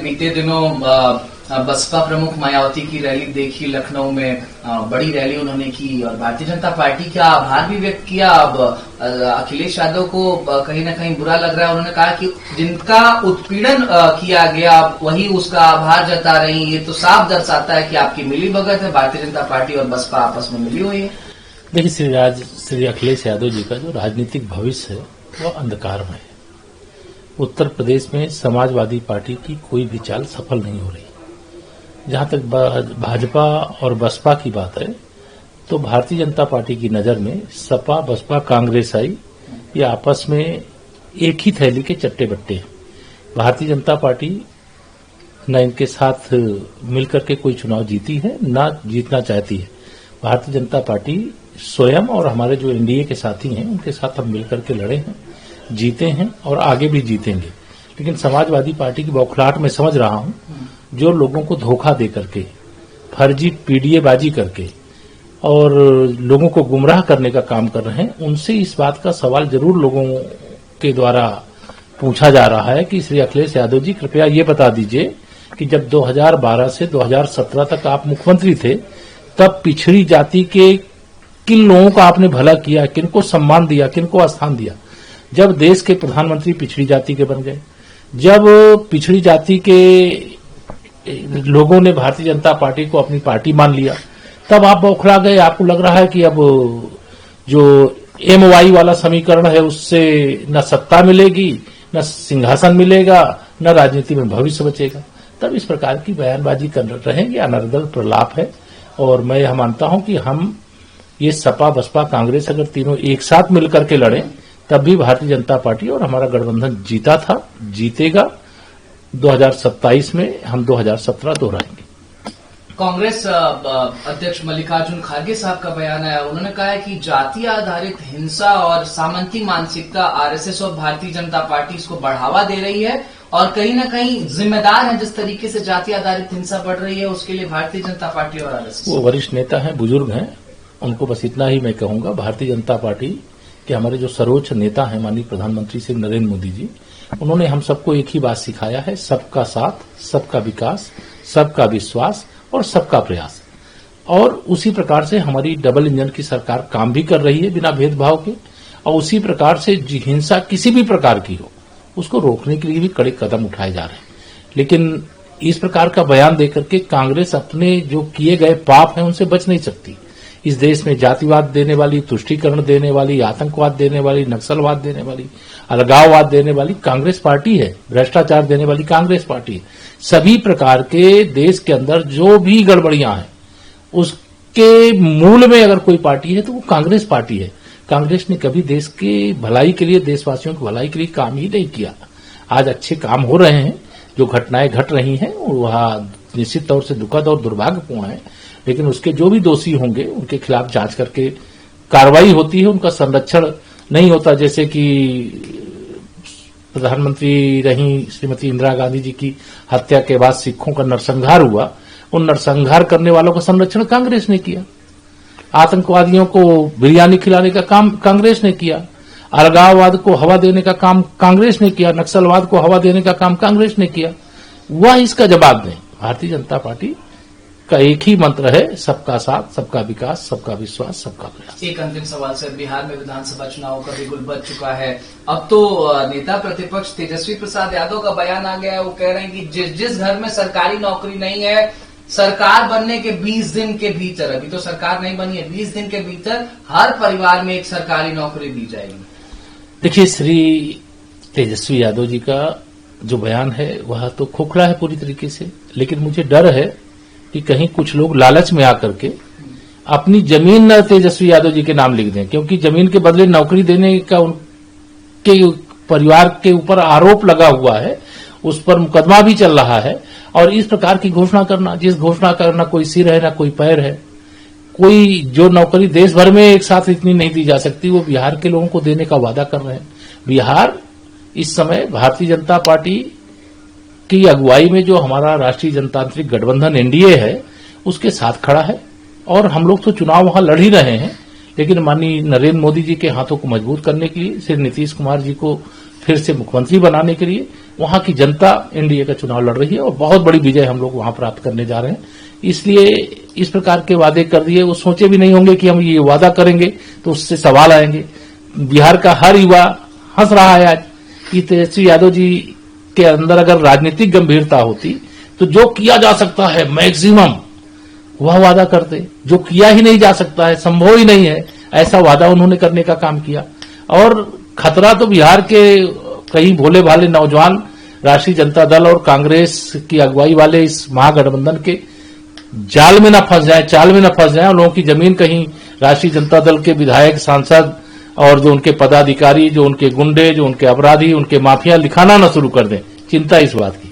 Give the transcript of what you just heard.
बीते दिनों बसपा प्रमुख मायावती की रैली देखी लखनऊ में, बड़ी रैली उन्होंने की और भारतीय जनता पार्टी का आभार भी व्यक्त किया। अब अखिलेश यादव को कहीं ना कहीं बुरा लग रहा है। उन्होंने कहा कि जिनका उत्पीड़न किया गया वही उसका आभार जता रही, ये तो साफ दर्शाता है कि आपकी मिलीभगत है, भारतीय जनता पार्टी और बसपा आपस में मिली हुई है। देखिए, श्री अखिलेश यादव जी का जो राजनीतिक भविष्य है वो अंधकार में है। उत्तर प्रदेश में समाजवादी पार्टी की कोई भी चाल सफल नहीं हो रही। जहां तक भाजपा और बसपा की बात है तो भारतीय जनता पार्टी की नजर में सपा बसपा कांग्रेस आई, ये आपस में एक ही थैली के चट्टे बट्टे हैं। भारतीय जनता पार्टी न इनके साथ मिलकर के कोई चुनाव जीती है, न जीतना चाहती है। भारतीय जनता पार्टी स्वयं और हमारे जो एनडीए के साथी हैं उनके साथ हम मिलकर के लड़े हैं, जीते हैं और आगे भी जीतेंगे। लेकिन समाजवादी पार्टी की बौखलाहट में समझ रहा हूं, जो लोगों को धोखा दे करके, फर्जी पीडीए बाजी करके और लोगों को गुमराह करने का काम कर रहे हैं, उनसे इस बात का सवाल जरूर लोगों के द्वारा पूछा जा रहा है कि श्री अखिलेश यादव जी कृपया ये बता दीजिए कि जब 2012 से 2017 तक आप मुख्यमंत्री थे तब पिछड़ी जाति के किन लोगों का आपने भला किया, किनको सम्मान दिया, किनको स्थान दिया। जब देश के प्रधानमंत्री पिछड़ी जाति के बन गए, जब पिछड़ी जाति के लोगों ने भारतीय जनता पार्टी को अपनी पार्टी मान लिया, तब आप बौखला गए। आपको लग रहा है कि अब जो MY वाला समीकरण है उससे न सत्ता मिलेगी, न सिंहासन मिलेगा, न राजनीति में भविष्य बचेगा। तब इस प्रकार की बयानबाजी कर रहे हैं, ये अनर्गल प्रलाप है। और मैं यह मानता हूं कि हम ये सपा बसपा कांग्रेस अगर तीनों एक साथ मिलकर के लड़े तब भी भारतीय जनता पार्टी और हमारा गठबंधन जीता था, जीतेगा। 2027 में हम 2017 दोहराएंगे। कांग्रेस अध्यक्ष मल्लिकार्जुन खड़गे साहब का बयान है, उन्होंने कहा है कि जाति आधारित हिंसा और सामंती मानसिकता आरएसएस और भारतीय जनता पार्टी इसको बढ़ावा दे रही है और कहीं ना कहीं जिम्मेदार है जिस तरीके से जाति आधारित हिंसा बढ़ रही है उसके लिए भारतीय जनता पार्टी और आरएसएस। वो वरिष्ठ नेता हैं, बुजुर्ग हैं, उनको बस इतना ही मैं कहूंगा। भारतीय जनता पार्टी के हमारे जो सर्वोच्च नेता हैं माननीय प्रधानमंत्री श्री नरेंद्र मोदी जी, उन्होंने हम सबको एक ही बात सिखाया है, सबका साथ, सबका विकास, सबका विश्वास और सबका प्रयास। और उसी प्रकार से हमारी डबल इंजन की सरकार काम भी कर रही है बिना भेदभाव के। और उसी प्रकार से हिंसा किसी भी प्रकार की हो उसको रोकने के लिए भी कड़े कदम उठाए जा रहे हैं। लेकिन इस प्रकार का बयान देकर के कांग्रेस अपने जो किए गए पाप हैं उनसे बच नहीं सकती। इस देश में जातिवाद देने वाली, तुष्टीकरण देने वाली, आतंकवाद देने वाली, नक्सलवाद देने वाली, अलगाववाद देने वाली कांग्रेस पार्टी है, भ्रष्टाचार देने वाली कांग्रेस पार्टी है। सभी प्रकार के देश के अंदर जो भी गड़बड़ियां हैं उसके मूल में अगर कोई पार्टी है तो वो कांग्रेस पार्टी है। कांग्रेस ने कभी देश के भलाई के लिए, देशवासियों की भलाई के लिए काम ही नहीं किया। आज अच्छे काम हो रहे हैं, जो घटनाएं घट रही हैं वह निश्चित तौर से दुखद और दुर्भाग्यपूर्ण है, लेकिन उसके जो भी दोषी होंगे उनके खिलाफ जांच करके कार्रवाई होती है, उनका संरक्षण नहीं होता। जैसे कि प्रधानमंत्री रही श्रीमती इंदिरा गांधी जी की हत्या के बाद सिखों का नरसंहार हुआ, उन नरसंहार करने वालों का संरक्षण कांग्रेस ने किया। आतंकवादियों को बिरयानी खिलाने का काम कांग्रेस ने किया, अलगाववाद को हवा देने का काम कांग्रेस ने किया, नक्सलवाद को हवा देने का काम कांग्रेस ने किया। वह इसका जवाब दें। भारतीय जनता पार्टी का एक ही मंत्र है, सबका साथ, सबका विकास, सबका विश्वास, सबका प्रयास। एक अंतिम सवाल सर, बिहार में विधानसभा चुनाव का बिगुल बज चुका है। अब तो नेता प्रतिपक्ष तेजस्वी प्रसाद यादव का बयान आ गया है, वो कह रहे हैं कि जिस घर में सरकारी नौकरी नहीं है, सरकार बनने के 20 दिन के भीतर, अभी तो सरकार नहीं बनी है, 20 दिन के भीतर हर परिवार में एक सरकारी नौकरी दी जाएगी। देखिए, श्री तेजस्वी यादव जी का जो बयान है वह तो खोखला है पूरी तरीके से, लेकिन मुझे डर है कि कहीं कुछ लोग लालच में आकर के अपनी जमीन न तेजस्वी यादव जी के नाम लिख दें, क्योंकि जमीन के बदले नौकरी देने का उनके परिवार के ऊपर आरोप लगा हुआ है, उस पर मुकदमा भी चल रहा है। और इस प्रकार की घोषणा करना, जिस घोषणा करना कोई सिर है ना कोई पैर है, कोई जो नौकरी देश भर में एक साथ इतनी नहीं दी जा सकती, वो बिहार के लोगों को देने का वादा कर रहे हैं। बिहार इस समय भारतीय जनता पार्टी की अगुवाई में जो हमारा राष्ट्रीय जनतांत्रिक गठबंधन एनडीए है उसके साथ खड़ा है और हम लोग तो चुनाव वहां लड़ ही रहे हैं। लेकिन माननीय नरेंद्र मोदी जी के हाथों को मजबूत करने के लिए श्री नीतीश कुमार जी को फिर से मुख्यमंत्री बनाने के लिए वहां की जनता एनडीए का चुनाव लड़ रही है और बहुत बड़ी विजय हम लोग वहां प्राप्त करने जा रहे हैं। इसलिए इस प्रकार के वादे कर दिए, वो सोचे भी नहीं होंगे कि हम ये वादा करेंगे तो उससे सवाल आएंगे। बिहार का हर युवा हंस रहा है आज कि तेजस्वी यादव जी के अंदर अगर राजनीतिक गंभीरता होती तो जो किया जा सकता है मैक्सिमम वह वादा करते, जो किया ही नहीं जा सकता है, संभव ही नहीं है, ऐसा वादा उन्होंने करने का काम किया। और खतरा तो बिहार के कई भोले भाले नौजवान राष्ट्रीय जनता दल और कांग्रेस की अगुवाई वाले इस महागठबंधन के जाल में न फंस जाए, चाल में न फंस जाए, और लोगों की जमीन कहीं राष्ट्रीय जनता दल के विधायक, सांसद और जो उनके पदाधिकारी, जो उनके गुंडे, जो उनके अपराधी, उनके माफिया लिखाना न शुरू कर दें। चिंता इस बात की।